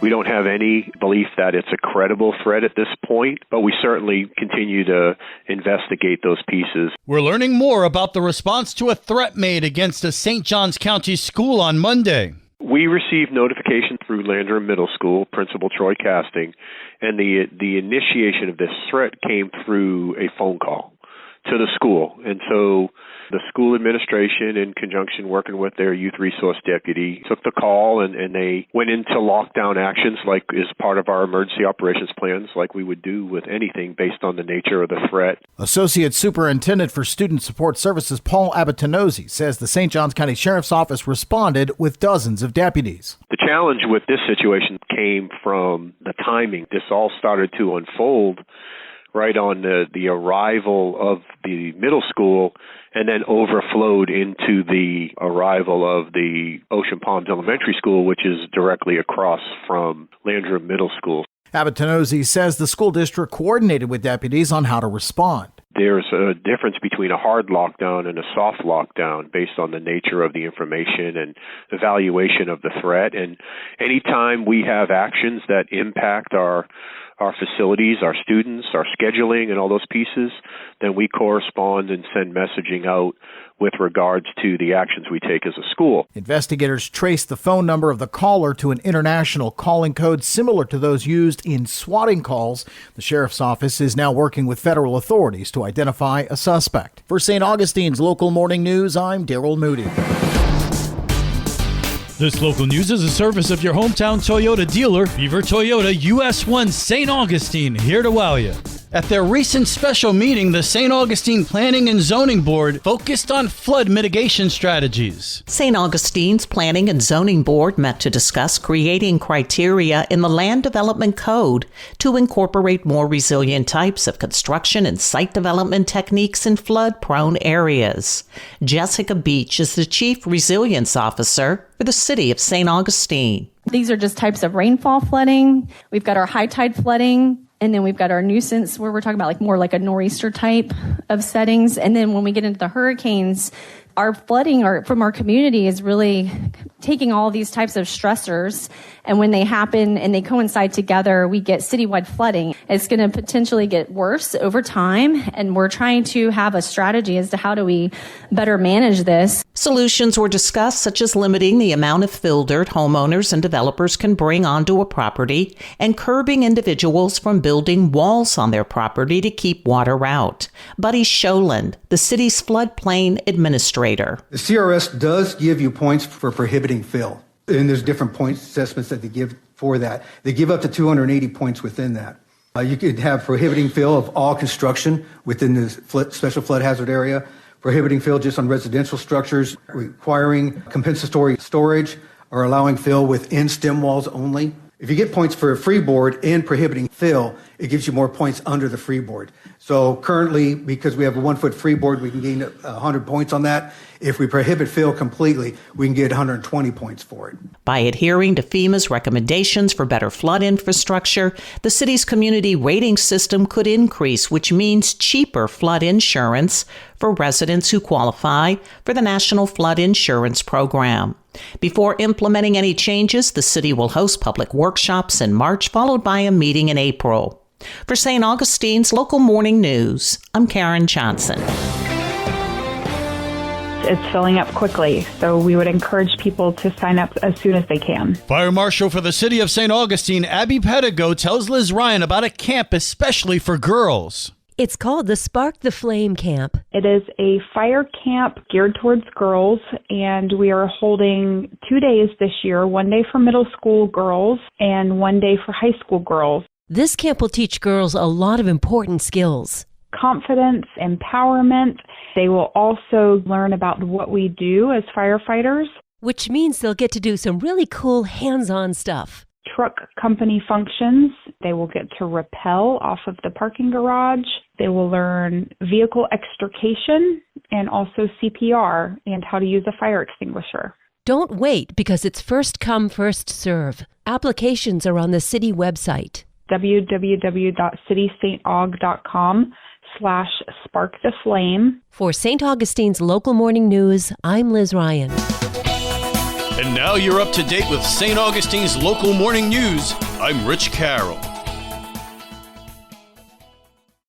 We don't have any belief that it's a credible threat at this point, but we certainly continue to investigate those pieces. We're learning more about the response to a threat made against a St. Johns County school on Monday. We received notification through Landrum Middle School, Principal Troy Casting, and the initiation of this threat came through a phone call to the school. And so the school administration, in conjunction working with their youth resource deputy, took the call and they went into lockdown actions like is part of our emergency operations plans, like we would do with anything based on the nature of the threat. Associate Superintendent for Student Support Services Paul Abatanozzi says the St. Johns County Sheriff's Office responded with dozens of deputies. The challenge with this situation came from the timing. This all started to unfold right on the arrival of the middle school and then overflowed into the arrival of the Ocean Palms Elementary School, which is directly across from Landrum Middle School. Abatanozzi says the school district coordinated with deputies on how to respond. There's a difference between a hard lockdown and a soft lockdown based on the nature of the information and evaluation of the threat. And anytime we have actions that impact our facilities, our students, our scheduling, and all those pieces, then we correspond and send messaging out with regards to the actions we take as a school. Investigators traced the phone number of the caller to an international calling code similar to those used in swatting calls. The sheriff's office is now working with federal authorities to identify a suspect. For St. Augustine's Local Morning News, I'm Daryl Moody. This local news is a service of your hometown Toyota dealer, Beaver Toyota US 1 St. Augustine, here to wow you. At their recent special meeting, the St. Augustine Planning and Zoning Board focused on flood mitigation strategies. St. Augustine's Planning and Zoning Board met to discuss creating criteria in the Land Development Code to incorporate more resilient types of construction and site development techniques in flood-prone areas. Jessica Beach is the Chief Resilience Officer for the City of St. Augustine. These are just types of rainfall flooding. We've got our high tide flooding. And then we've got our nuisance where we're talking about more like a nor'easter type of settings. And then when we get into the hurricanes, our flooding from our community is really taking all these types of stressors. And when they happen and they coincide together, we get citywide flooding. It's going to potentially get worse over time. And we're trying to have a strategy as to how do we better manage this. Solutions were discussed, such as limiting the amount of fill dirt homeowners and developers can bring onto a property and curbing individuals from building walls on their property to keep water out. Buddy Scholand, the city's floodplain administrator. The CRS does give you points for prohibiting fill, and there's different point assessments that they give for that. They give up to 280 points within that. You could have prohibiting fill of all construction within the special flood hazard area, prohibiting fill just on residential structures, requiring compensatory storage, or allowing fill within stem walls only. If you get points for a freeboard and prohibiting fill, it gives you more points under the freeboard. So currently, because we have a 1 foot freeboard, we can gain 100 points on that. If we prohibit fill completely, we can get 120 points for it. By adhering to FEMA's recommendations for better flood infrastructure, the city's community rating system could increase, which means cheaper flood insurance for residents who qualify for the National Flood Insurance Program. Before implementing any changes, the city will host public workshops in March, followed by a meeting in April. For St. Augustine's Local Morning News, I'm Karen Johnson. It's filling up quickly, so we would encourage people to sign up as soon as they can. Fire Marshal for the City of St. Augustine, Abby Pedigo, tells Liz Ryan about a camp especially for girls. It's called the Spark the Flame Camp. It is a fire camp geared towards girls, and we are holding 2 days this year, 1 day for middle school girls and 1 day for high school girls. This camp will teach girls a lot of important skills. Confidence, empowerment. They will also learn about what we do as firefighters. Which means they'll get to do some really cool hands-on stuff. Truck company functions. They will get to rappel off of the parking garage. They will learn vehicle extrication and also CPR and how to use a fire extinguisher. Don't wait because it's first come, first serve. Applications are on the city website. www.citystateaug.com/sparktheflame. For St. Augustine's Local Morning News, I'm Liz Ryan. And now you're up to date with St. Augustine's local morning news. I'm Rich Carroll.